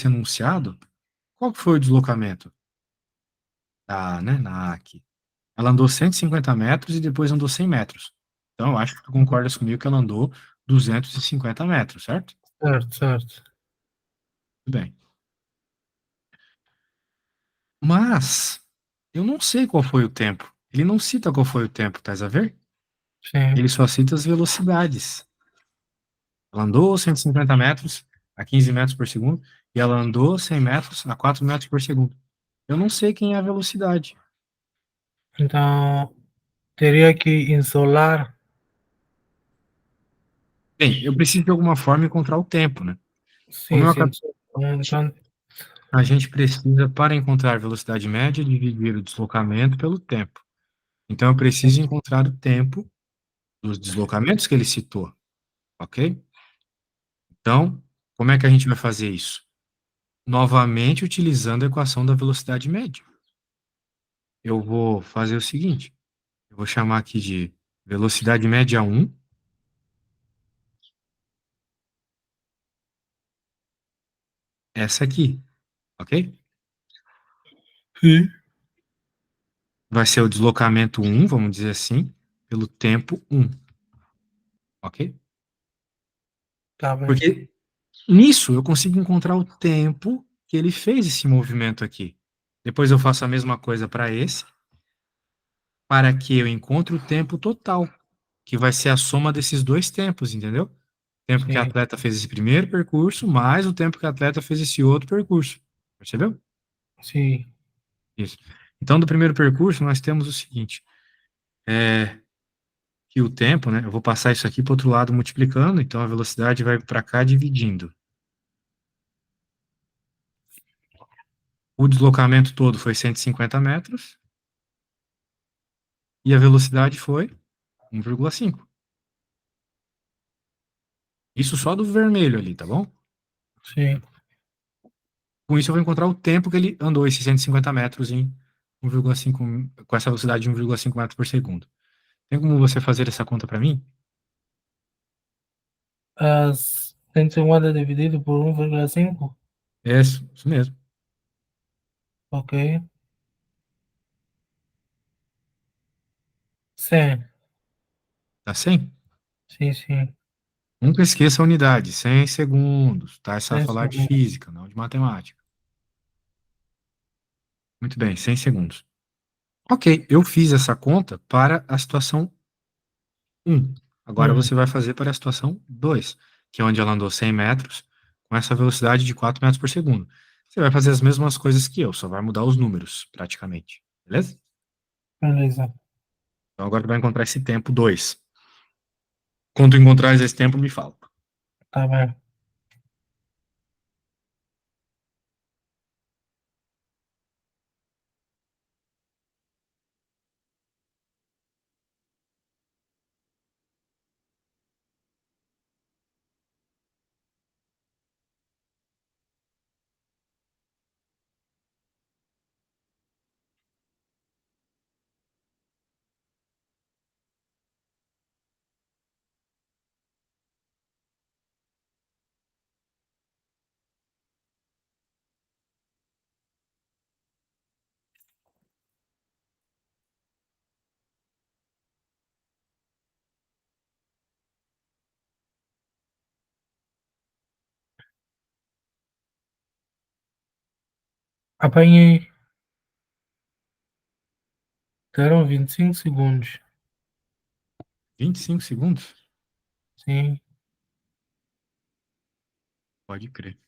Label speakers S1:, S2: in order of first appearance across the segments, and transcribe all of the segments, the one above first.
S1: esse enunciado, qual que foi o deslocamento? Né, na A aqui. Ela andou 150 metros e depois andou 100 metros. Então, eu acho que tu concordas comigo que ela andou 250 metros, certo?
S2: Certo, certo.
S1: Tudo bem. Mas, eu não sei qual foi o tempo. Ele não cita qual foi o tempo, tá a ver?
S2: Sim.
S1: Ele só cita as velocidades. Ela andou 150 metros a 15 metros por segundo e ela andou 100 metros a 4 metros por segundo. Eu não sei quem é a velocidade.
S2: Então, teria que isolar.
S1: Bem, eu preciso de alguma forma encontrar o tempo, né? Como
S2: Sim,
S1: eu
S2: sim.
S1: acabei,
S2: Então,
S1: a gente precisa, para encontrar a velocidade média, dividir o deslocamento pelo tempo. Então, eu preciso encontrar o tempo dos deslocamentos que ele citou, ok? Então, como é que a gente vai fazer isso? Novamente, utilizando a equação da velocidade média. Eu vou fazer o seguinte, eu vou chamar aqui de velocidade média 1, essa aqui, ok?
S2: sim.
S1: Vai ser o deslocamento 1, vamos dizer assim, pelo tempo 1, ok?
S2: Tá bem.
S1: Porque nisso eu consigo encontrar o tempo que ele fez esse movimento aqui. Depois eu faço a mesma coisa para esse, para que eu encontre o tempo total, que vai ser a soma desses dois tempos, entendeu? O tempo que a
S2: Sim,
S1: atleta fez esse primeiro percurso, mais o tempo que a atleta fez esse outro percurso. Percebeu?
S2: sim.
S1: Isso. Então, do primeiro percurso, nós temos o seguinte, que o tempo, né? Eu vou passar isso aqui para o outro lado multiplicando, então a velocidade vai para cá dividindo. O deslocamento todo foi 150 metros e a velocidade foi 1,5. Isso só do vermelho ali, tá bom?
S2: Sim.
S1: Com isso eu vou encontrar o tempo que ele andou esses 150 metros em 1,5, com essa velocidade de 1,5 metros por segundo. Tem como você fazer essa conta para mim?
S2: As 150 dividido por 1,5.
S1: Isso mesmo.
S2: Ok. 100.
S1: Tá 100?
S2: Sim, sim.
S1: Nunca esqueça a unidade, 100 segundos, tá? É só
S2: 100
S1: falar de
S2: segundos.
S1: física, não de matemática. Muito bem, 100 segundos. Ok, eu fiz essa conta para a situação 1. Agora você vai fazer para a situação 2, que é onde ela andou 100 metros com essa velocidade de 4 metros por segundo. Você vai fazer as mesmas coisas que eu, só vai mudar os números, praticamente. Beleza?
S2: Beleza.
S1: Então agora tu vai encontrar esse tempo 2. Quando tu encontrares esse tempo, me fala.
S2: Tá bem. Apanhei. Deram 25 segundos.
S1: 25 segundos?
S2: Sim.
S1: Pode crer.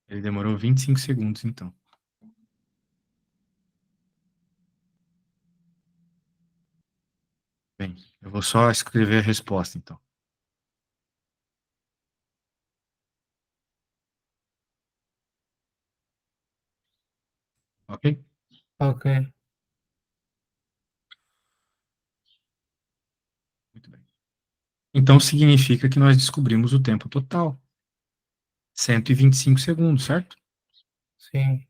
S1: Ele demorou 25 segundos, então. Bem, eu vou só escrever a resposta, então. Ok?
S2: Ok.
S1: Muito bem. Então significa que nós descobrimos o tempo total. 125 segundos, certo?
S2: Sim.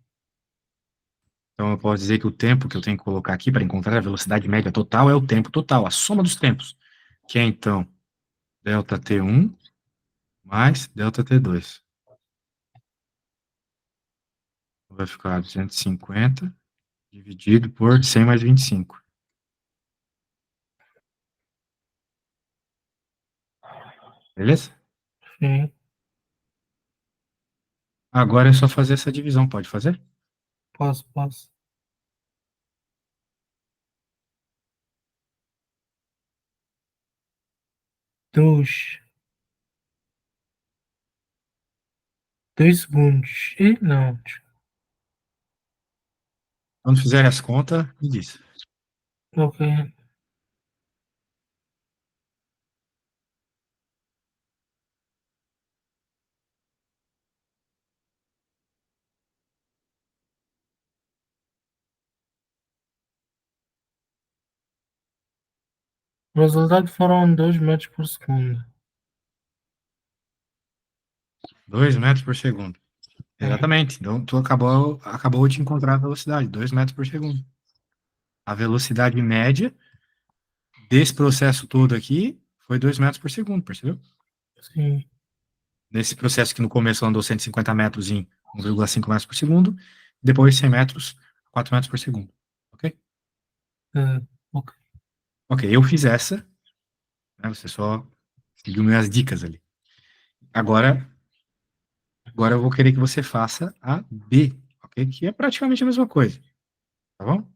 S1: Então eu posso dizer que o tempo que eu tenho que colocar aqui para encontrar a velocidade média total é o tempo total, a soma dos tempos, que é então delta T1 mais delta T2. vai ficar 250 dividido por 100 mais 25. Beleza?
S2: Sim.
S1: Agora é só fazer essa divisão, pode fazer?
S2: Posso. 2. 2 segundos. E não.
S1: Quando fizer as contas, me diz.
S2: Ok. O resultado foram 2 metros por segundo.
S1: 2 metros por segundo.
S2: Sim.
S1: Exatamente. Então, tu acabou de encontrar a velocidade, 2 metros por segundo. A velocidade média desse processo todo aqui foi 2 metros por segundo, percebeu?
S2: Sim.
S1: Nesse processo que no começo andou 150 metros em 1,5 metros por segundo, depois 100 metros, 4 metros por segundo. Ok?
S2: Ok.
S1: Ok, eu fiz essa, né, você só seguiu minhas dicas ali. Agora, agora eu vou querer que você faça a B, ok? Que é praticamente a mesma coisa, tá bom? Vou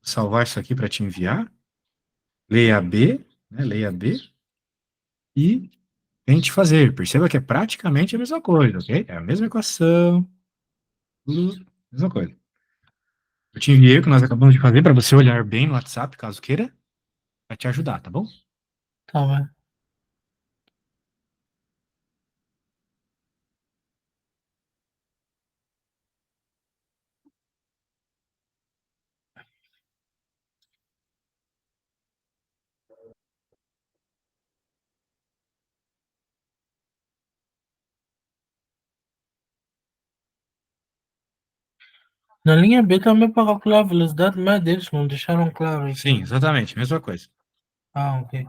S1: salvar isso aqui para te enviar. Leia a B, né? Leia a B e tente fazer. Perceba que é praticamente a mesma coisa, ok? É a mesma equação, tudo mesma coisa. Eu te enviei o que nós acabamos de fazer para você olhar bem no WhatsApp, caso queira, para te ajudar, tá bom?
S2: Tá bem. Na linha B também para calcular a velocidade média deles, não deixaram claro isso.
S1: Sim, exatamente, mesma coisa.
S2: Ah, ok.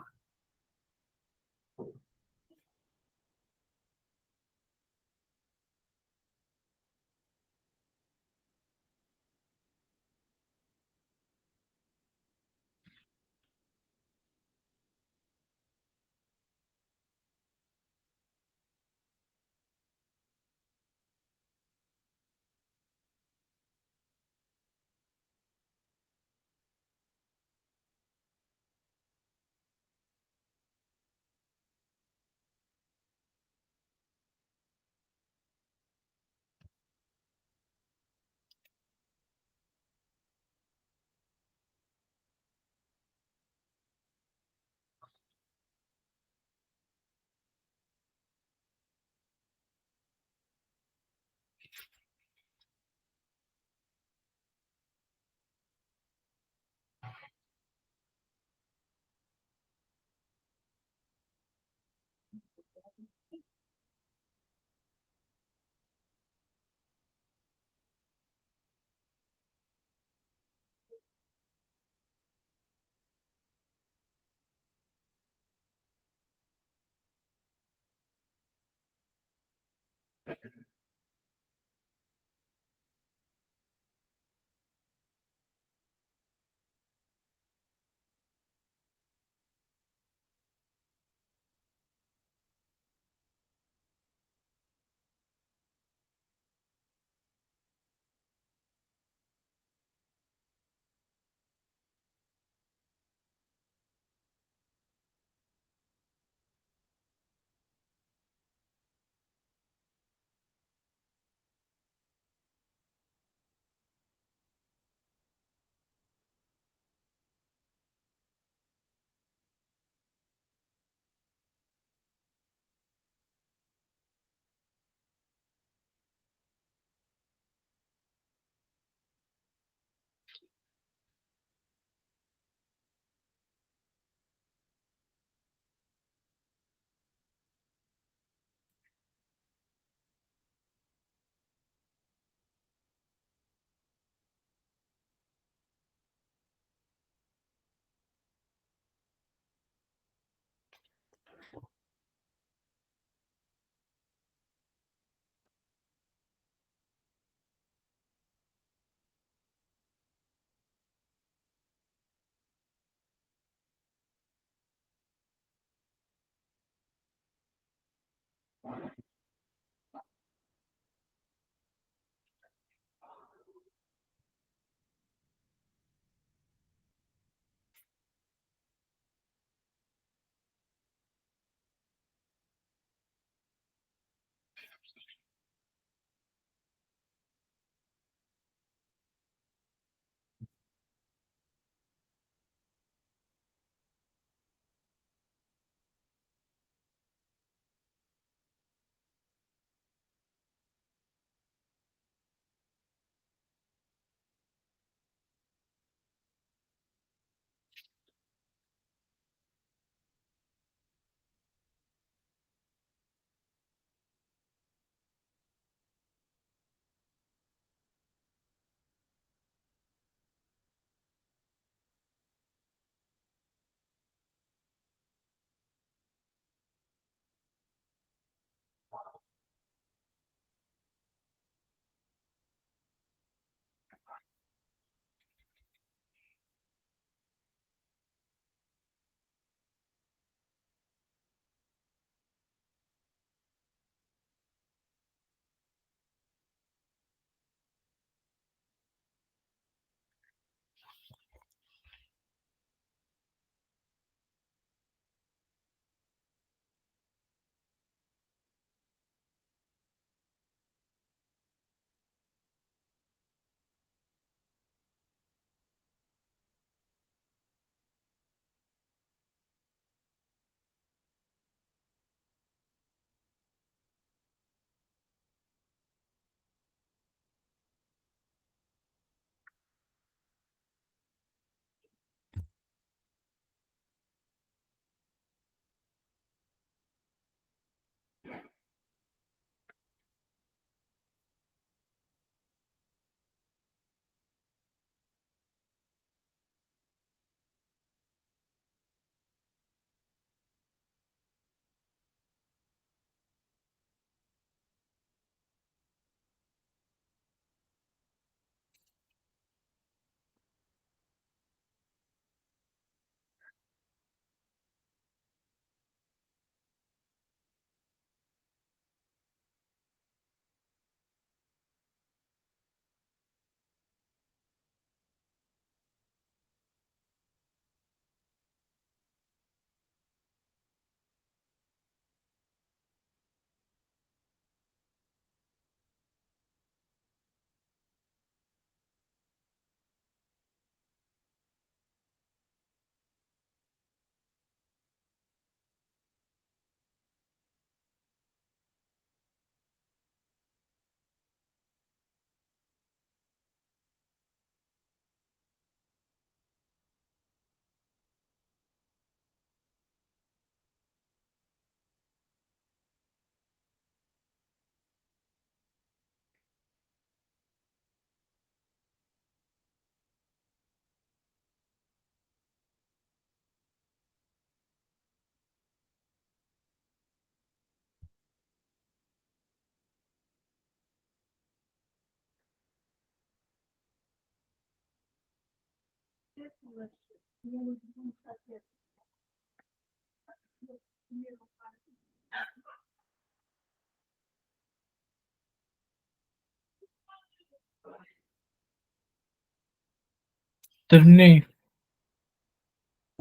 S2: Terminei.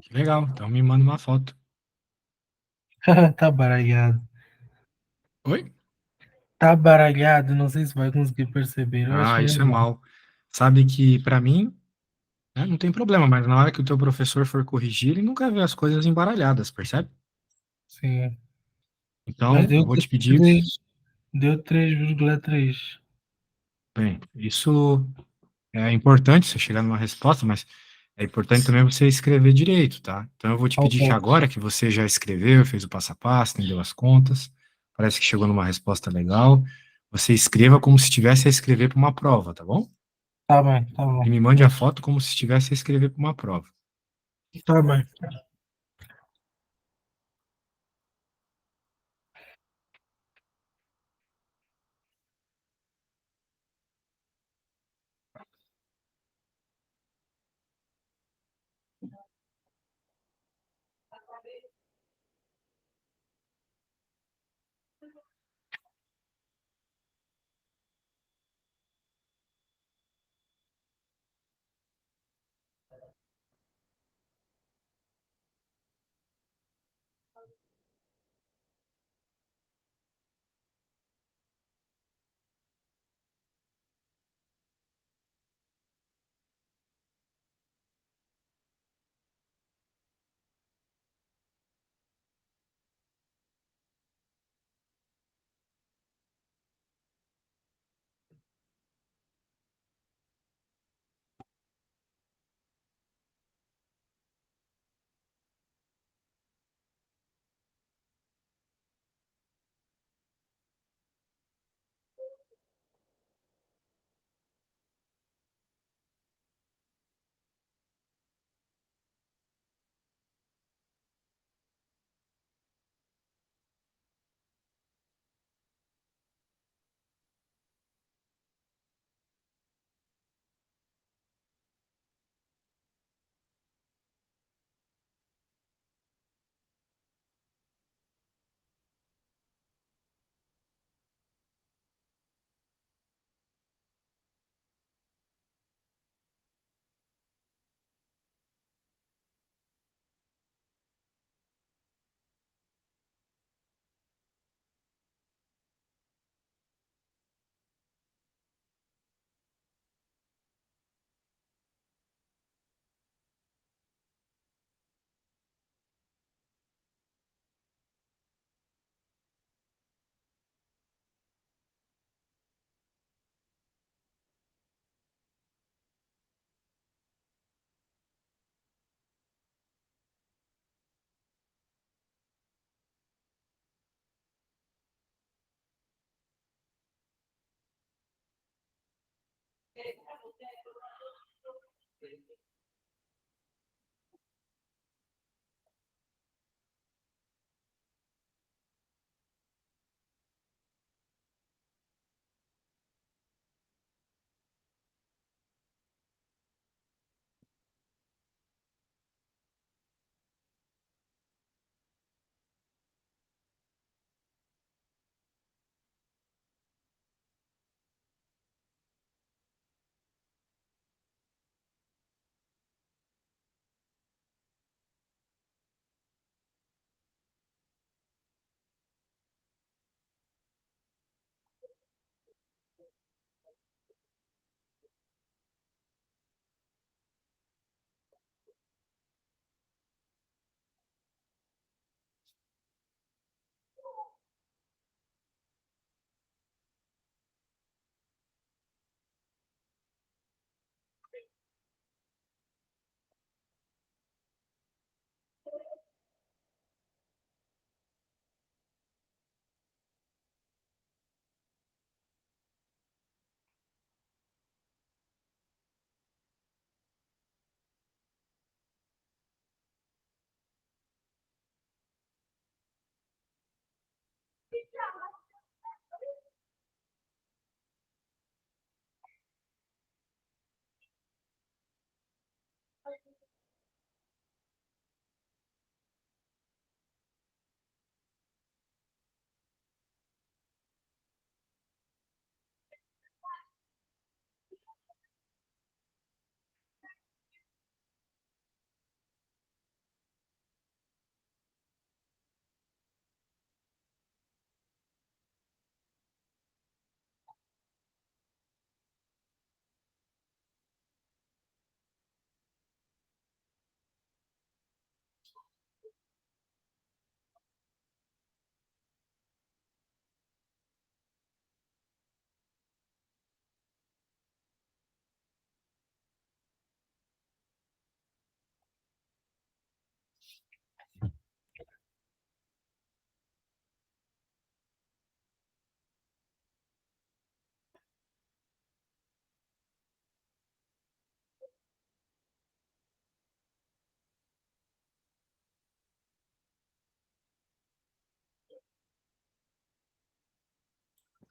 S1: Que legal, então me manda uma foto.
S2: Tá baralhado.
S1: Oi?
S2: Tá baralhado, não sei se vai conseguir perceber. Eu acho
S1: Ah, isso é
S2: melhor.
S1: mal. Sabe que para mim, né, não tem problema, mas na hora que o teu professor for corrigir, ele nunca vê as coisas embaralhadas, percebe?
S2: Sim. Mas
S1: Então,
S2: deu
S1: eu vou te pedir,
S2: 3, deu 3,3.
S1: bem, isso é importante você chegar numa resposta, mas é importante também você escrever direito, tá? Então eu vou te pedir que
S2: Ok.
S1: agora que você já escreveu, fez o passo a passo, entendeu as contas, parece que chegou numa resposta legal, você escreva como se estivesse a escrever para uma prova, tá bom?
S2: Tá bem, tá
S1: E
S2: bom.
S1: me mande a foto como se estivesse a escrever para uma prova.
S2: Tá bem.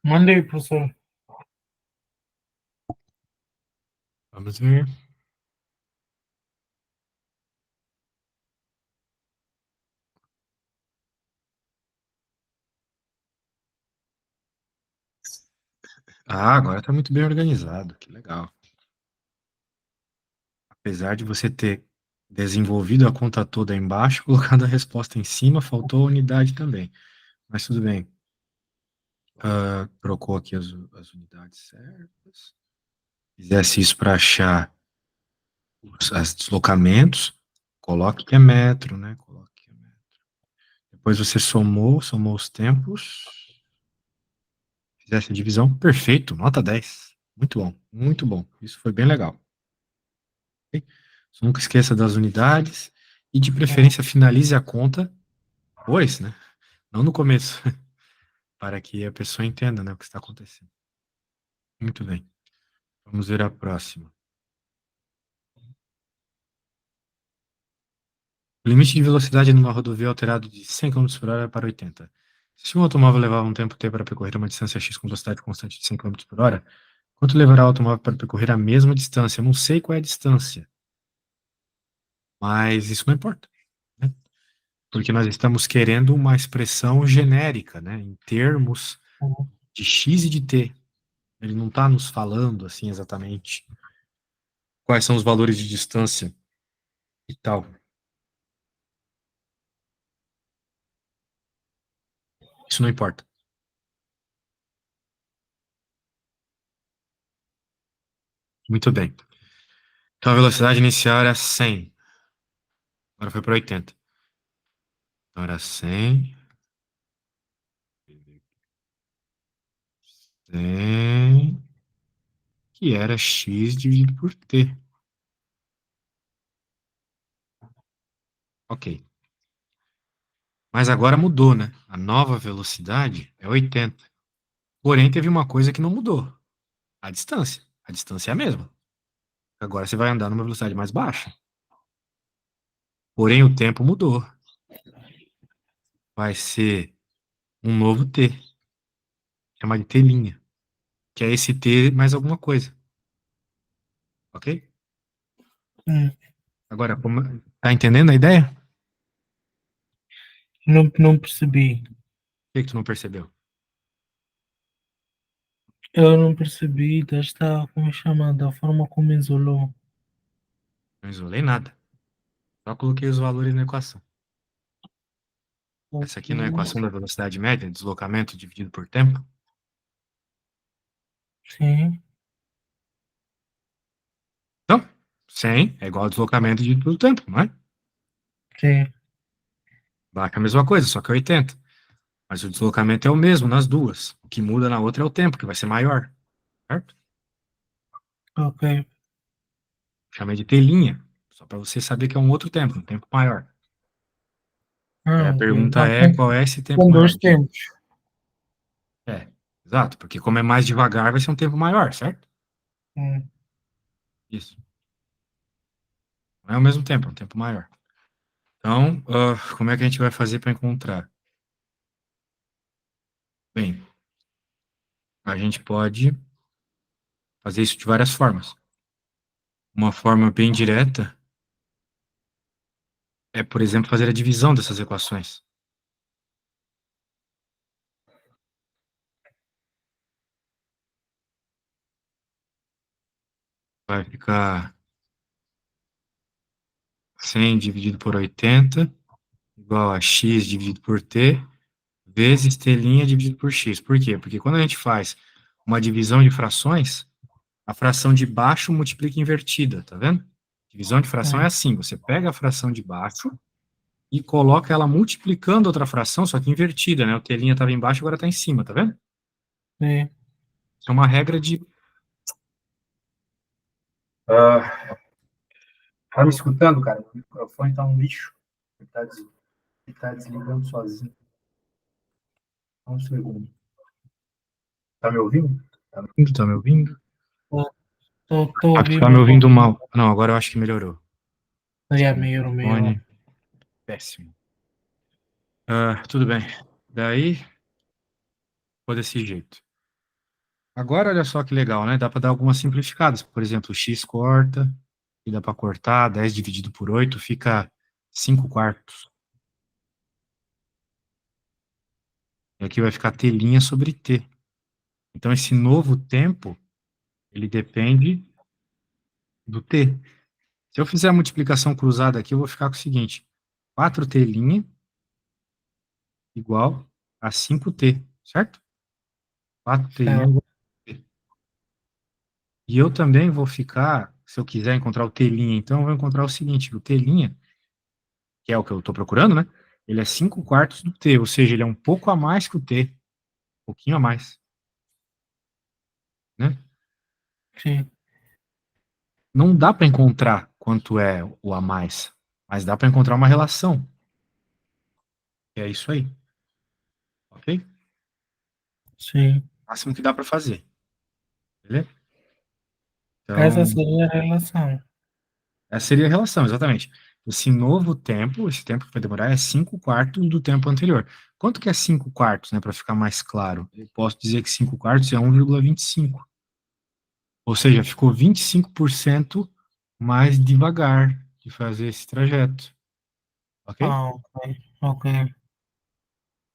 S2: Manda aí, professor.
S1: Vamos ver. Ah, agora está muito bem organizado, que legal. Apesar de você ter desenvolvido a conta toda embaixo, colocado a resposta em cima, faltou a unidade também. Mas tudo bem. Trocou aqui as unidades certas. Fizesse isso para achar os deslocamentos, coloque que é metro, né? Coloque que é metro. Depois você somou os tempos. Fizesse a divisão, perfeito, nota 10. Muito bom, muito bom. Isso foi bem legal. Ok? Só nunca esqueça das unidades e, de preferência, finalize a conta depois, né? Não no começo, para que a pessoa entenda, né, o que está acontecendo. Muito bem. Vamos ver a próxima. O limite de velocidade numa rodovia é alterado de 100 km por hora para 80. Se um automóvel levava um tempo t para percorrer uma distância x com velocidade constante de 100 km por hora, quanto levará o automóvel para percorrer a mesma distância? Eu não sei qual é a distância, mas isso não importa, né? Porque nós estamos querendo uma expressão genérica, né, em termos de x e de t. Ele não está nos falando assim exatamente quais são os valores de distância e tal. Isso não importa. Muito bem. Então a velocidade inicial era 100. Agora foi para 80. Então era 100, 100, que era x dividido por t. Ok. Mas agora mudou, né? A nova velocidade é 80. Porém, teve uma coisa que não mudou. A distância. A distância é a mesma. Agora você vai andar numa velocidade mais baixa. Porém, o tempo mudou. Vai ser um novo t, chamado de t', que é esse t mais alguma coisa. Ok?
S2: Hum.
S1: Agora, tá entendendo a ideia?
S2: Não percebi.
S1: O que tu não percebeu?
S2: Eu não percebi desta, como é chamada, da forma como isolou.
S1: Não isolei nada. Só coloquei os valores na equação. Essa
S2: Ok.
S1: aqui não é a equação da velocidade média, deslocamento dividido por tempo?
S2: Sim,
S1: Então, 100 é igual a deslocamento dividido pelo tempo, não é?
S2: sim.
S1: Dá a mesma coisa, só que é 80. Mas o deslocamento é o mesmo nas duas. O que muda na outra é o tempo, que vai ser maior. Certo?
S2: Ok.
S1: Chamei de t', só para você saber que é um outro tempo, um tempo maior. Aí
S2: Ah,
S1: a
S2: ok.
S1: pergunta
S2: Então,
S1: é qual é esse tempo
S2: tem
S1: maior?
S2: dois tempos.
S1: É, exato, porque como é mais devagar, vai ser um tempo maior, certo?
S2: Hum.
S1: Isso. Não é o mesmo tempo, é um tempo maior. Então, como é que a gente vai fazer para encontrar? Bem, a gente pode fazer isso de várias formas. Uma forma bem direta é, por exemplo, fazer a divisão dessas equações. Vai ficar 100 dividido por 80 igual a x dividido por t vezes t' dividido por x. Por quê? Porque quando a gente faz uma divisão de frações, a fração de baixo multiplica invertida, tá vendo? Divisão de fração é
S2: Sim,
S1: assim, você pega a fração de baixo e coloca ela multiplicando outra fração, só que invertida, né? O t' estava embaixo, agora está em cima, tá vendo?
S2: sim.
S1: Isso é uma regra de... Tá me escutando, cara? O microfone tá um lixo. Ele tá desligando sozinho. Um segundo. Tá me ouvindo? Tá me ouvindo? Tá me ouvindo?
S2: Estou a
S1: Ah, tu
S2: ouvir,
S1: tá me
S2: mas
S1: ouvindo mal. Não, agora eu acho que melhorou. Acho
S2: é
S1: que o
S2: melhor, melhor.
S1: microfone... Péssimo. Tudo bem. Daí, ficou desse jeito. Agora, olha só que legal, né? Dá para dar algumas simplificadas. Por exemplo, x corta, e dá para cortar, 10 dividido por 8 fica 5 quartos. E aqui vai ficar t' sobre t. Então, esse novo tempo, ele depende do t. Se eu fizer a multiplicação cruzada aqui, eu vou ficar com o seguinte, 4t' igual a 5t, certo? 4t
S2: Certo.
S1: igual a t. E eu também vou ficar, se eu quiser encontrar o t', então eu vou encontrar o seguinte, o t', que é o que eu estou procurando, né? Ele é 5 quartos do t, ou seja, ele é um pouco a mais que o t, um pouquinho a mais, né?
S2: Sim,
S1: Não dá para encontrar quanto é o a mais, mas dá para encontrar uma relação. É isso aí, ok?
S2: sim.
S1: O máximo que dá para fazer, beleza?
S2: Essa
S1: Então,
S2: seria a relação.
S1: essa seria a relação, exatamente. Esse novo tempo, esse tempo que vai demorar, é 5 quartos do tempo anterior. Quanto que é 5 quartos, né, para ficar mais claro? Eu posso dizer que 5 quartos é 1,25. Ou seja, ficou 25% mais devagar de fazer esse trajeto. Ok?
S2: Ah, ok, ok.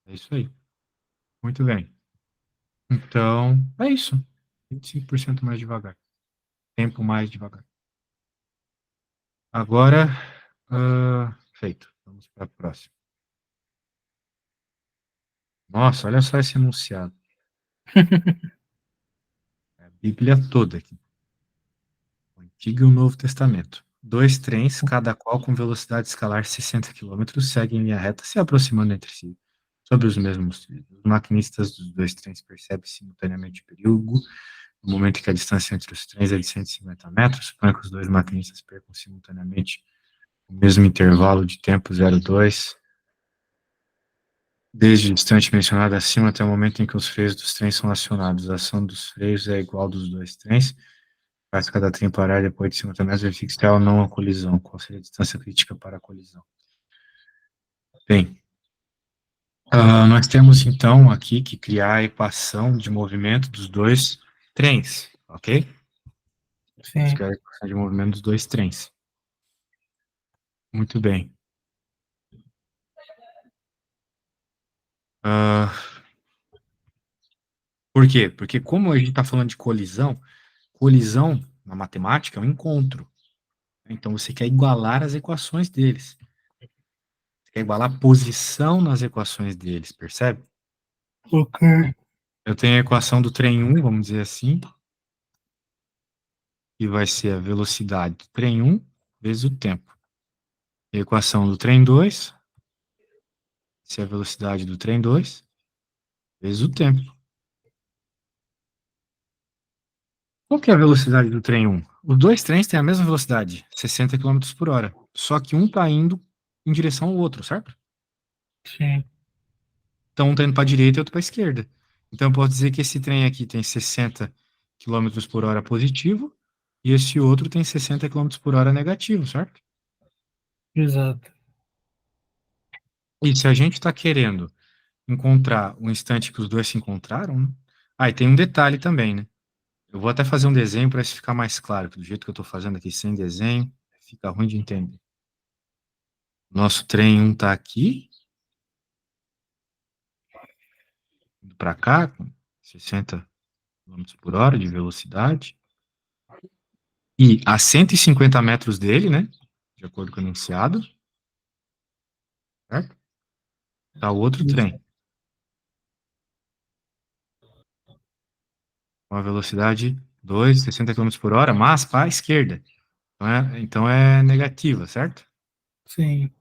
S1: É isso aí. Muito bem. Então, é isso. 25% mais devagar. Tempo mais devagar. Agora, feito. Vamos para a próxima. Nossa, olha só esse enunciado. É a Bíblia toda aqui. O Antigo e o Novo Testamento. Dois trens, cada qual com velocidade escalar 60 quilômetros, seguem em linha reta, se aproximando entre si, sobre os mesmos trilhos. Os maquinistas dos dois trens percebem simultaneamente o perigo. No momento em que a distância entre os trens é de 150 metros, suponha que os dois maquinistas percam simultaneamente o mesmo intervalo de tempo 0,2, desde o instante mencionado acima até o momento em que os freios dos trens são acionados. A ação dos freios é igual dos dois trens, Faz cada trem parar depois de 50 metros, verifique se há ou não a colisão. Qual seria a distância crítica para a colisão? Bem, nós temos então aqui que criar a equação de movimento dos dois trens, ok? Vamos
S2: Sim.
S1: criar a equação de movimento dos dois trens. Muito bem. Por quê? Porque como a gente está falando de colisão, colisão na matemática é um encontro. Então você quer igualar as equações deles. Você quer igualar a posição nas equações deles, percebe?
S2: Ok.
S1: Eu tenho a equação do trem 1, vamos dizer assim, que vai ser a velocidade do trem 1 vezes o tempo. E a equação do trem 2, vai ser a velocidade do trem 2 vezes o tempo. Qual que é a velocidade do trem 1? Os dois trens têm a mesma velocidade, 60 km por hora. Só que um está indo em direção ao outro, certo?
S2: Sim.
S1: Então, um está indo para a direita e outro para a esquerda. Então, eu posso dizer que esse trem aqui tem 60 km por hora positivo e esse outro tem 60 km por hora negativo, certo?
S2: Exato.
S1: E se a gente está querendo encontrar o instante que os dois se encontraram, né? Ah, e tem um detalhe também, né? Eu vou até fazer um desenho para isso ficar mais claro, que do jeito que eu estou fazendo aqui sem desenho, fica ruim de entender. Nosso trem 1 está aqui, indo para cá, com 60 km por hora de velocidade. E a 150 metros dele, né? De acordo com o enunciado, certo? Está o outro trem, com a velocidade 2, 60 km por hora, mas para a esquerda. Então é negativa, certo?
S2: Sim.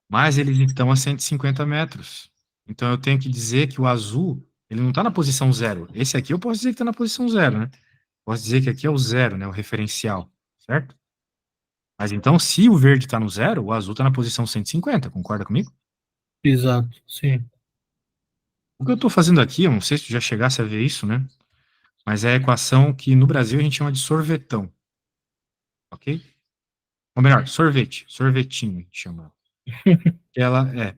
S1: Mas eles estão a 150 metros. Então eu tenho que dizer que o azul, ele não está na posição zero. Esse aqui eu posso dizer que está na posição zero, né? Posso dizer que aqui é o zero, né? O referencial, certo? Mas então, se o verde está no zero, o azul está na posição 150, concorda comigo?
S2: Exato. Sim.
S1: O que eu estou fazendo aqui, eu não sei se tu já chegasse a ver isso, né? Mas é a equação que no Brasil a gente chama de sorvetão, ok? Ou melhor, sorvete, sorvetinho a gente chama.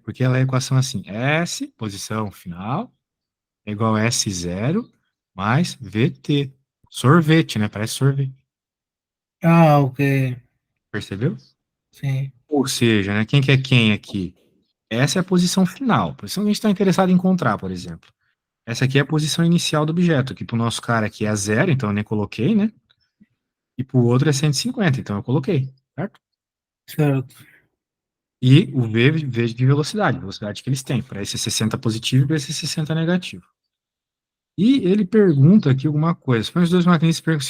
S1: Porque ela é a equação assim, S, posição final, é igual a S0 mais VT. Sorvete, né? Parece sorvete.
S2: Ah, ok.
S1: Percebeu?
S2: Sim.
S1: Ou seja, né, quem que é quem aqui? Essa é a posição final, a posição que a gente está interessado em encontrar, por exemplo. Essa aqui é a posição inicial do objeto, que para o nosso cara aqui é a zero, então eu nem coloquei, né? E para o outro é 150, então eu coloquei, certo?
S2: Certo.
S1: E o V de velocidade que eles têm, para esse 60 positivo e para esse 60 negativo. E ele pergunta aqui alguma coisa. Suponha os dois maquinistas percam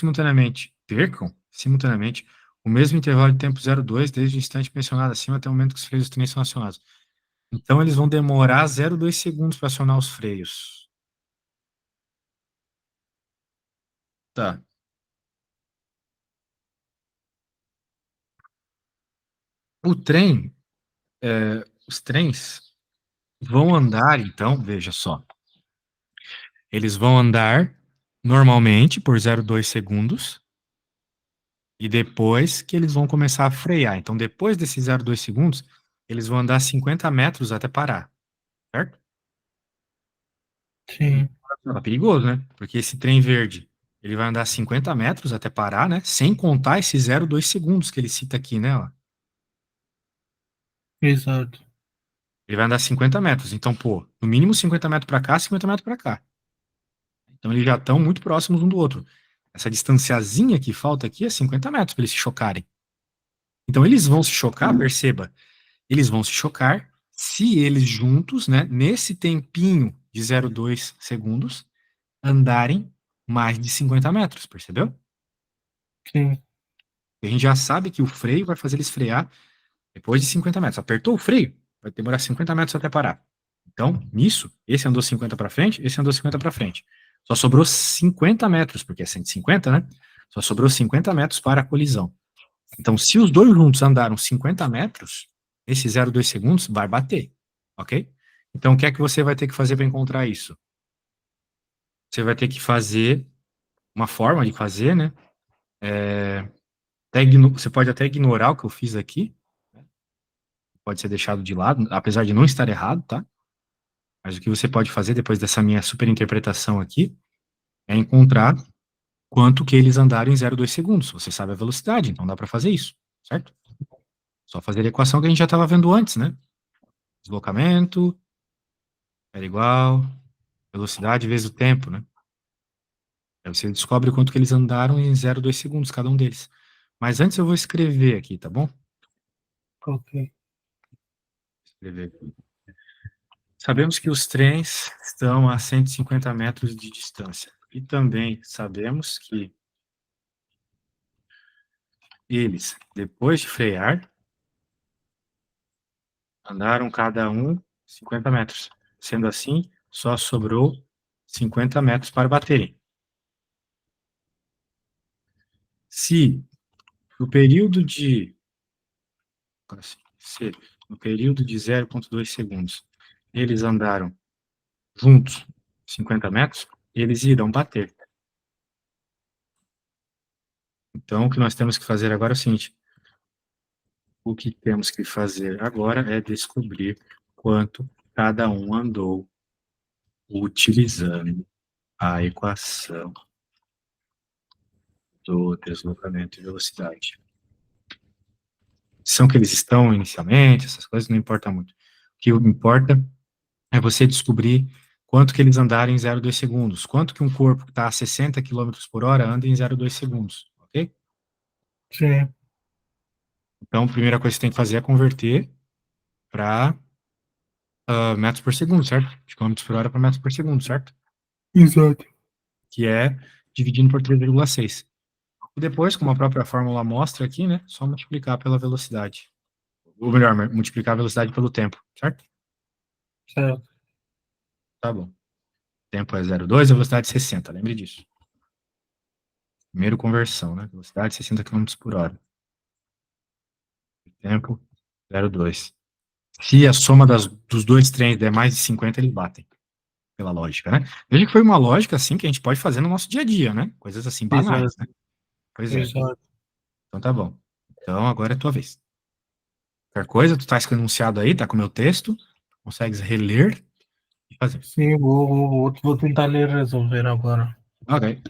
S1: simultaneamente o mesmo intervalo de tempo 0,2 desde o instante mencionado acima até o momento que os freios do trem são acionados. Então, eles vão demorar 0,2 segundos para acionar os freios. Tá. O trem, os trens vão andar, então, veja só. Eles vão andar normalmente por 0,2 segundos e depois que eles vão começar a frear. Então, depois desses 0,2 segundos, eles vão andar 50 metros até parar, certo?
S2: Sim.
S1: Tá perigoso, né? Porque esse trem verde, ele vai andar 50 metros até parar, né? Sem contar esses 0,2 segundos que ele cita aqui, né? Ó.
S2: Exato.
S1: Ele vai andar 50 metros. Então, pô, no mínimo 50 metros para cá, 50 metros para cá. Então, eles já estão muito próximos um do outro. Essa distanciazinha que falta aqui é 50 metros para eles se chocarem. Então, eles vão se chocar, perceba, eles vão se chocar se eles juntos, né, nesse tempinho de 0,2 segundos, andarem mais de 50 metros, percebeu?
S2: Sim.
S1: A gente já sabe que o freio vai fazer eles frear depois de 50 metros. Apertou o freio, vai demorar 50 metros até parar. Então, nisso, esse andou 50 para frente, esse andou 50 para frente. Só sobrou 50 metros, porque é 150, né? Só sobrou 50 metros para a colisão. Então, se os dois juntos andaram 50 metros, esse 0,2 segundos vai bater, ok? Então, o que é que você vai ter que fazer para encontrar isso? você vai ter que fazer uma forma de fazer, né? Você pode até ignorar o que eu fiz aqui, pode ser deixado de lado, apesar de não estar errado, tá? Mas o que você pode fazer depois dessa minha super interpretação aqui é encontrar quanto que eles andaram em 0,2 segundos. Você sabe a velocidade, então dá para fazer isso, certo? Só fazer a equação que a gente já estava vendo antes, né? Deslocamento era igual velocidade vezes o tempo, né? Aí você descobre quanto que eles andaram em 0,2 segundos, cada um deles. Mas antes eu vou escrever aqui, tá bom?
S2: Ok.
S1: Escrever aqui. Sabemos que os trens estão a 150 metros de distância. E também sabemos que eles, depois de frear, andaram cada um 50 metros. Sendo assim, só sobrou 50 metros para baterem. Se no período de se no período de 0,2 segundos eles andaram juntos 50 metros, eles irão bater. Então, o que nós temos que fazer agora é o seguinte: o que temos que fazer agora é descobrir quanto cada um andou utilizando a equação do deslocamento e velocidade. São que eles estão inicialmente, essas coisas não importa muito. O que importa é você descobrir quanto que eles andaram em 0,2 segundos, quanto que um corpo que está a 60 quilômetros por hora anda em 0,2 segundos, ok?
S2: Sim,
S1: Então, a primeira coisa que você tem que fazer é converter para metros por segundo, certo? De quilômetros por hora para metros por segundo, certo?
S2: exato.
S1: Que é dividindo por 3,6. E depois, como a própria fórmula mostra aqui, né, só multiplicar pela velocidade. Ou melhor, multiplicar a velocidade pelo tempo, certo?
S2: Certo.
S1: Tá bom. O tempo é 0,2, a velocidade é 60, lembre disso. Primeiro conversão, né? Velocidade 60 quilômetros por hora. Tempo 0,2. Se a soma dos dois trens der mais de 50, eles batem. Pela lógica, né? Veja que foi uma lógica, assim, que a gente pode fazer no nosso dia a dia, né? Coisas assim banais,
S2: Exato.
S1: né? Pois é.
S2: Exato.
S1: Então tá bom. Então agora é a tua vez. Qualquer coisa, tu tá com o enunciado aí, tá com o meu texto, consegues reler e fazer.
S2: Sim, vou tentar ler e resolver agora.
S1: Ok.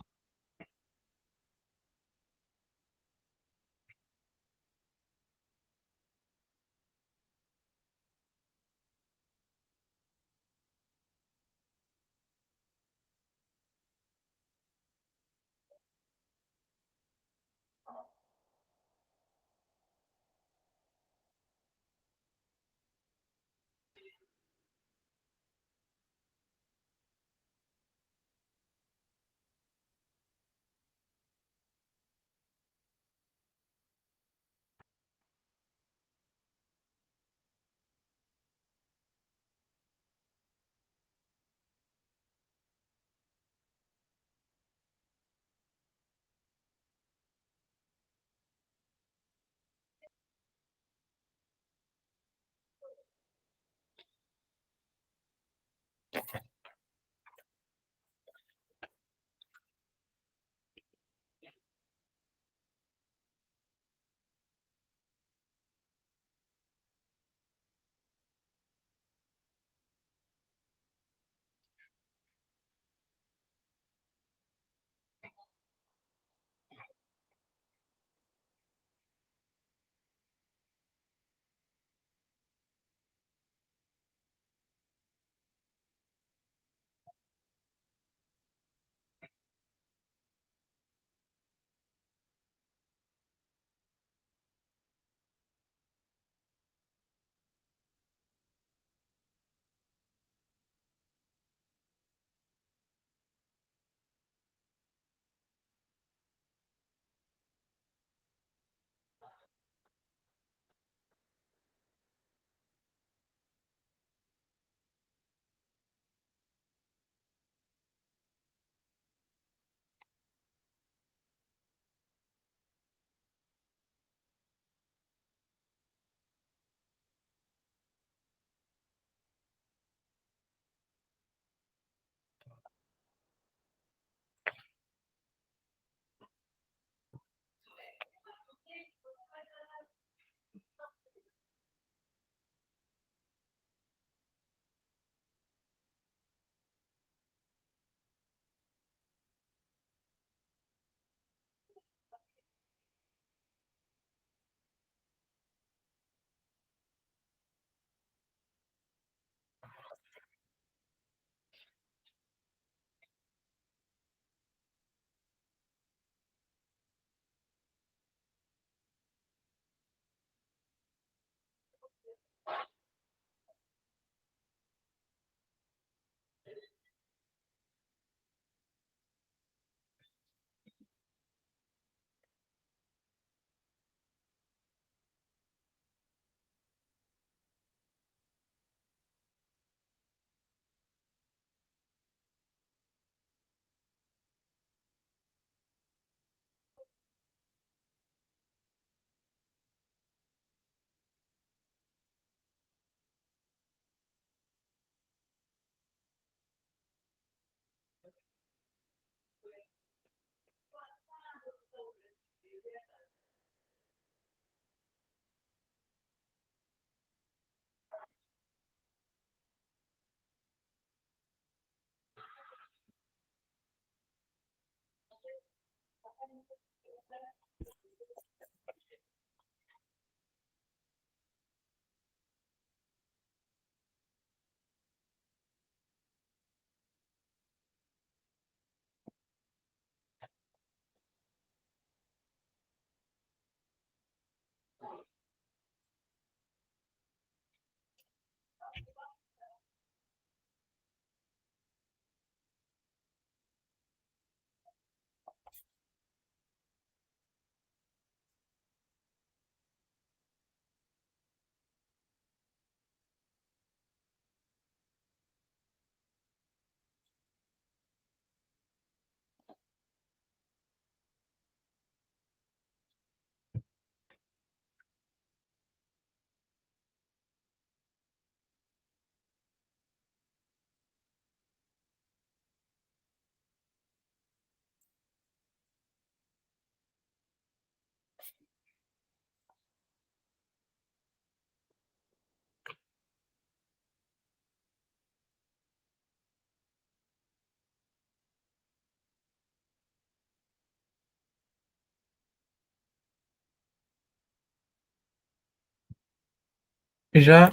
S2: Já.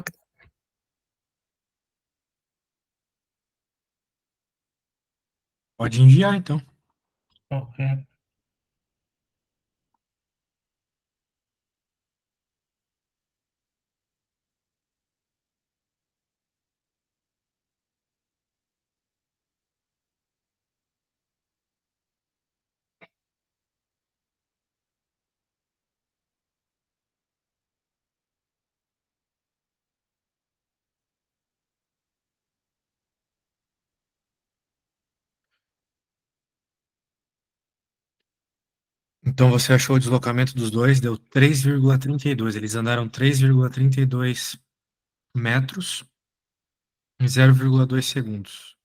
S1: Pode enviar, então.
S2: Ok.
S1: Então você achou o deslocamento dos dois, deu 3,32. Eles andaram 3,32 metros em 0,2 segundos.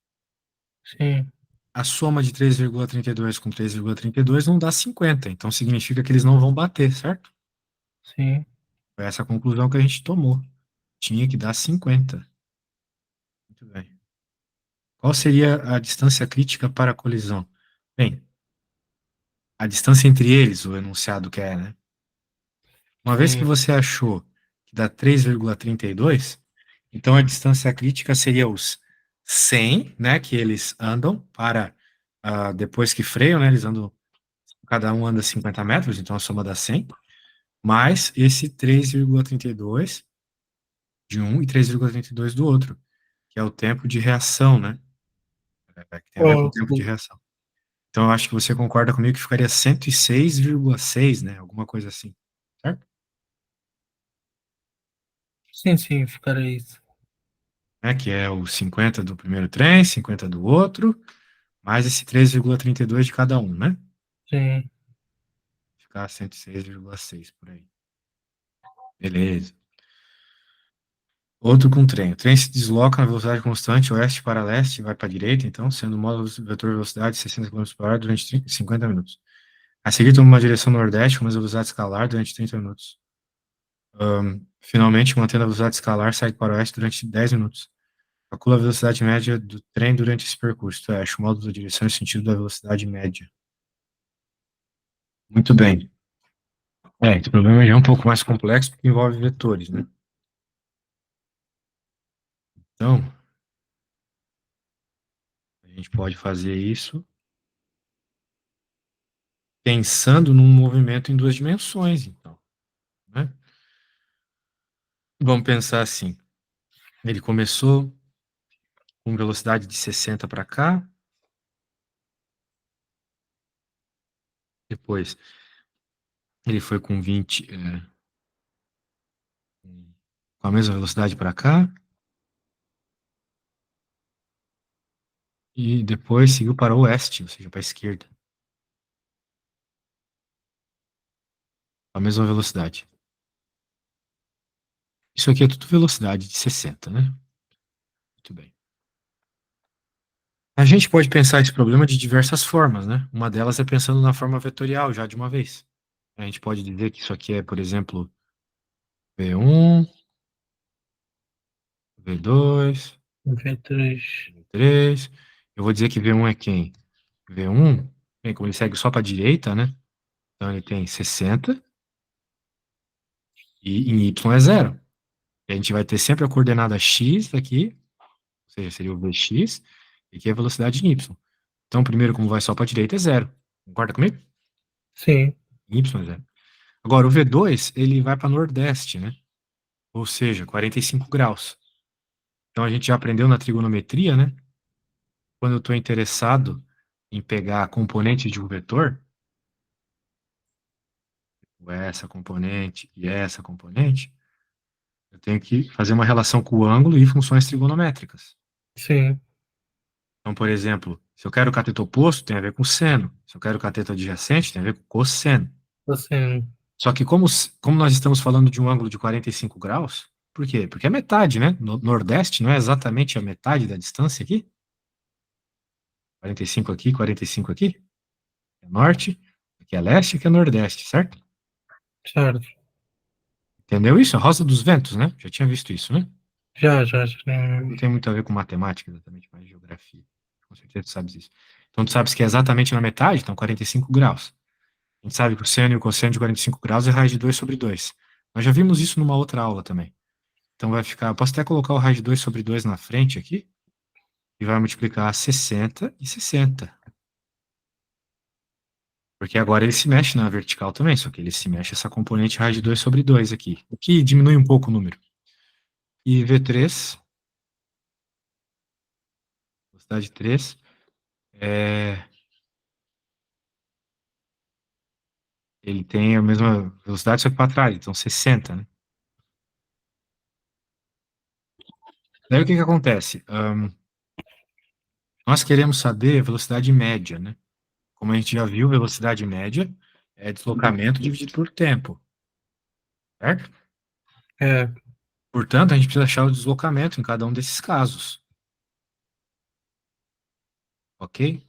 S2: Sim,
S1: A soma de 3,32 com 3,32 não dá 50, então significa que eles não vão bater, certo?
S2: sim,
S1: Foi essa a conclusão que a gente tomou. Tinha que dar 50. Muito bem. Qual seria a distância crítica para a colisão? Bem, a distância entre eles, o enunciado quer, né? Uma vez que
S2: sim.
S1: você achou que dá 3,32, então a distância crítica seria os 100, né, que eles andam para, depois que freiam, né, eles andam, cada um anda 50 metros, então a soma dá 100, mais esse 3,32 de um e 3,32 do outro, que é o tempo de reação, né, que tem a ver com o tempo de
S2: Ok.
S1: reação. Então eu acho que você concorda comigo que ficaria 106,6, né, alguma coisa assim, certo?
S2: Sim, sim, ficaria isso.
S1: Né, que é o 50 do primeiro trem, 50 do outro, mais esse 3,32 de cada um, né?
S2: Sim.
S1: Ficar 106,6 por aí. Beleza. Outro com trem. O trem se desloca na velocidade constante, oeste para leste, e vai para a direita, então, sendo o modo vetor de velocidade 60 km por hora durante 50 minutos. A seguir, toma uma direção nordeste com uma velocidade escalar durante 30 minutos. Finalmente, mantendo a velocidade escalar, segue para o oeste durante 10 minutos. Calcula a velocidade média do trem durante esse percurso. Então, acha o modo da direção e sentido da velocidade média. Muito bem. Esse problema já é um pouco mais complexo porque envolve vetores, né? Então, a gente pode fazer isso pensando num movimento em duas dimensões, então, né? Vamos pensar assim. Ele começou com velocidade de 60 para cá, depois ele foi com 20, com a mesma velocidade para cá, e depois seguiu para o oeste, ou seja, para a esquerda, com a mesma velocidade. Isso aqui é tudo velocidade de 60, né? Muito bem. A gente pode pensar esse problema de diversas formas, né? Uma delas é pensando na forma vetorial, já de uma vez. A gente pode dizer que isso aqui é, por exemplo, V1, V2,
S2: V3.
S1: V3. Eu vou dizer que V1 é quem? V1 Bem, como ele segue só para a direita, né? Então ele tem 60 e em y é zero. E a gente vai ter sempre a coordenada x aqui, ou seja, seria o vx, e aqui é a velocidade em y. Então, primeiro, como vai só para a direita, é zero. Concorda comigo?
S2: Sim,
S1: Em y é zero. Agora, o V2, ele vai para nordeste, né? Ou seja, 45 graus. Então, a gente já aprendeu na trigonometria, né? Quando eu estou interessado em pegar a componente de um vetor, essa componente e essa componente, eu tenho que fazer uma relação com o ângulo e funções trigonométricas.
S2: sim,
S1: Então, por exemplo, se eu quero o cateto oposto, tem a ver com seno. Se eu quero o cateto adjacente, tem a ver com cosseno.
S2: assim,
S1: Só que como nós estamos falando de um ângulo de 45 graus, por quê? Porque é metade, né? No Nordeste não é exatamente a metade da distância aqui? 45 aqui, 45 aqui. É norte, aqui é leste, aqui é nordeste, certo?
S2: certo.
S1: Entendeu isso? A rosa dos ventos, né? Já tinha visto isso, né?
S2: Já tinha
S1: Não
S2: visto.
S1: tem muito a ver com matemática, exatamente, mas geografia. Com certeza tu sabes isso. Então, tu sabes que é exatamente na metade, então 45 graus. A gente sabe que o seno e o cosseno de 45 graus é raiz de 2 sobre 2. Nós já vimos isso numa outra aula também. Então vai ficar, posso até colocar o raiz de 2 sobre 2 na frente aqui, e vai multiplicar 60 e 60. Porque agora ele se mexe na vertical também, só que ele se mexe essa componente raiz de 2 sobre 2 aqui, o que diminui um pouco o número. E V3, velocidade 3, é, ele tem a mesma velocidade, só que para trás, então 60, né? Daí o que que acontece? Nós queremos saber a velocidade média, né? Como a gente já viu, velocidade média é deslocamento dividido por tempo, certo?
S2: É,
S1: Portanto, a gente precisa achar o deslocamento em cada um desses casos, ok?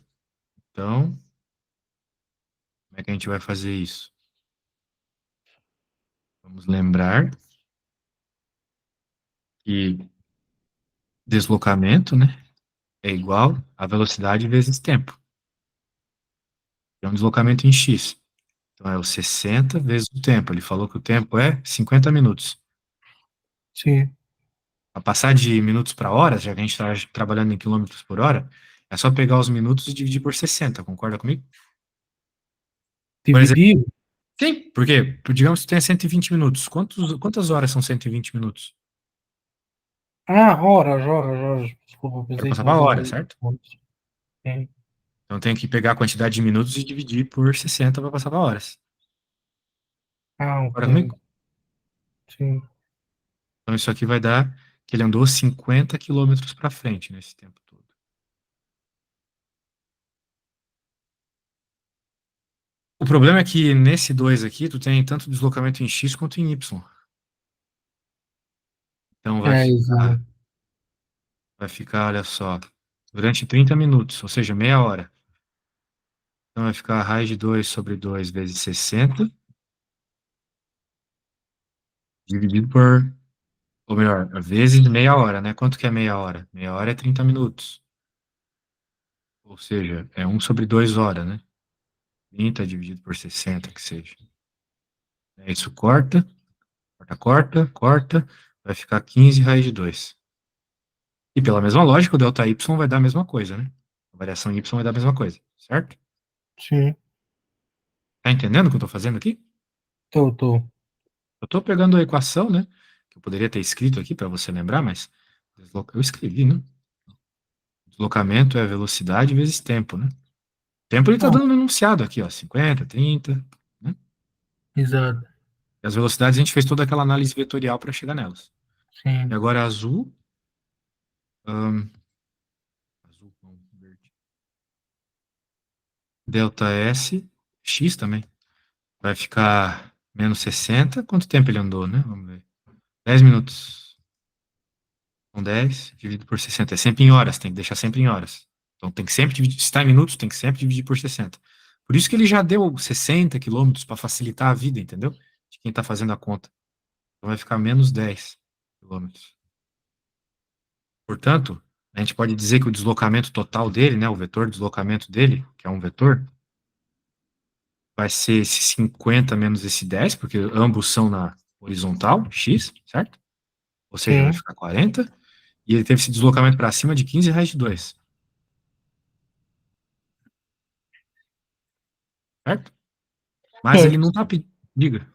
S1: Então, como é que a gente vai fazer isso? Vamos lembrar que deslocamento, né, é igual a velocidade vezes tempo. É um deslocamento em x. Então, é o 60 vezes o tempo. Ele falou que o tempo é 50 minutos.
S2: sim.
S1: Para passar de minutos para horas, já que a gente está trabalhando em quilômetros por hora, é só pegar os minutos e dividir por 60, concorda comigo? Por exemplo,
S2: Dividir?
S1: sim, porque, digamos que tu tenha 120 minutos. Quantas horas são 120 minutos?
S2: Ah, horas. Desculpa,
S1: Quero
S2: pensei que
S1: passar
S2: tinha
S1: para
S2: sido
S1: hora, certo?
S2: minutos. Sim.
S1: Então, tenho que pegar a quantidade de minutos e dividir por 60 para passar para horas.
S2: Ah,
S1: Concorda
S2: ok.
S1: comigo?
S2: Sim.
S1: Então, isso aqui vai dar que ele andou 50 quilômetros para frente nesse tempo todo. O problema é que nesse 2 aqui, tu tem tanto deslocamento em X quanto em Y. Então,
S2: É, exato.
S1: vai ficar, olha só, durante 30 minutos, ou seja, meia hora. Então, vai ficar a raiz de 2 sobre 2 vezes 60, dividido por, ou melhor, vezes meia hora, né? Quanto que é meia hora? Meia hora é 30 minutos. Ou seja, é 1/2 horas, né? 30 dividido por 60, que seja. Isso corta, vai ficar 15 raiz de 2. E pela mesma lógica, o delta y vai dar a mesma coisa, né? A variação y vai dar a mesma coisa, certo?
S2: Sim.
S1: Tá entendendo o que eu tô fazendo aqui?
S2: Tô.
S1: Eu tô pegando a equação, né? Que eu poderia ter escrito aqui para você lembrar, mas eu escrevi, né? Deslocamento é a velocidade vezes tempo, né? Tempo ele tá
S2: Ah,
S1: dando no enunciado aqui, ó, 50, 30, né?
S2: exato.
S1: E as velocidades a gente fez toda aquela análise vetorial para chegar nelas. E
S2: Sim.
S1: agora azul, azul com verde. Delta S, x também. Vai ficar menos 60. Quanto tempo ele andou, né? Vamos ver. 10 minutos. São 10 dividido por 60. É sempre em horas, tem que deixar sempre em horas. Então tem que sempre dividir, se está em minutos, tem que sempre dividir por 60. Por isso que ele já deu 60 quilômetros para facilitar a vida, entendeu? De quem está fazendo a conta. Então vai ficar menos 10 quilômetros. Portanto, a gente pode dizer que o deslocamento total dele, né, o vetor de deslocamento dele, que é um vetor, vai ser esse 50 menos esse 10, porque ambos são na horizontal, x, certo? Ou seja, vai
S2: Sim,
S1: ficar 40. E ele teve esse deslocamento para cima de 15 raiz de 2, certo? Mas ele
S2: certo.
S1: não está pedindo. Diga.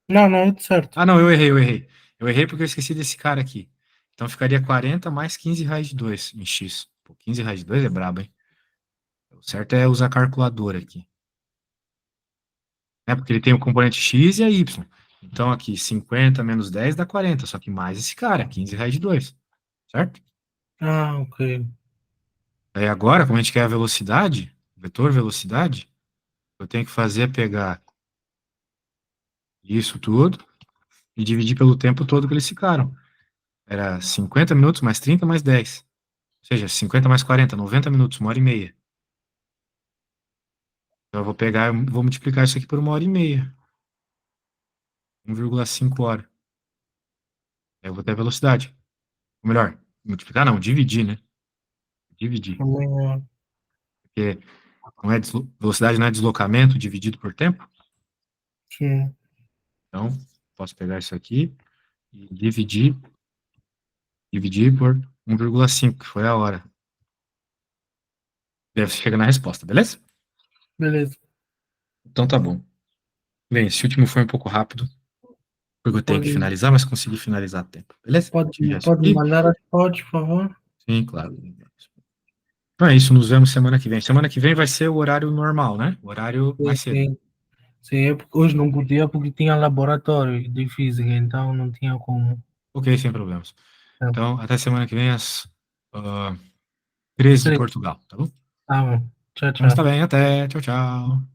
S2: Não, não, é certo.
S1: Ah, não, eu errei, eu errei. Eu errei porque eu esqueci desse cara aqui. Então ficaria 40 mais 15 raiz de 2 em x. Pô, 15 raiz de 2 é brabo, hein? O certo é usar calculadora aqui. Né? Porque ele tem o componente x e a y. Então aqui, 50 menos 10 dá 40, só que mais esse cara, 15 raiz de 2, certo?
S2: Ah, ok.
S1: Aí agora, como a gente quer a velocidade, vetor velocidade, eu tenho que fazer é pegar isso tudo e dividir pelo tempo todo que eles ficaram. Era 50 minutos mais 30 mais 10. Ou seja, 50 mais 40, 90 minutos, 1 hora e meia. Então eu vou pegar, vou multiplicar isso aqui por 1 hora e meia. 1,5 hora. Aí eu vou ter a velocidade. Ou melhor, multiplicar não, dividir, né? Dividir.
S2: Também,
S1: Porque não é velocidade não é deslocamento dividido por tempo.
S2: sim,
S1: Então, posso pegar isso aqui e dividir por 1,5, que foi a hora. Deve chegar na resposta, beleza?
S2: beleza.
S1: Então tá bom. Bem, esse último foi um pouco rápido, porque eu tenho que
S2: Pode,
S1: finalizar, mas consegui finalizar a tempo, beleza?
S2: pode,
S1: Tirar isso
S2: pode
S1: aqui.
S2: mandar as fotos, por favor?
S1: Sim, claro. Então é isso, nos vemos semana que vem. Semana que vem vai ser o horário normal, né? O horário
S2: Sim,
S1: mais cedo.
S2: sim. Sim, é porque hoje não podia porque tinha laboratório de física, então não tinha como.
S1: Ok, sem problemas.
S2: É,
S1: Então, até semana que vem às 13 de
S2: três.
S1: Portugal, tá bom?
S2: Tá bom. Tchau,
S1: Então está
S2: tchau.
S1: bem, até. Tchau, tchau.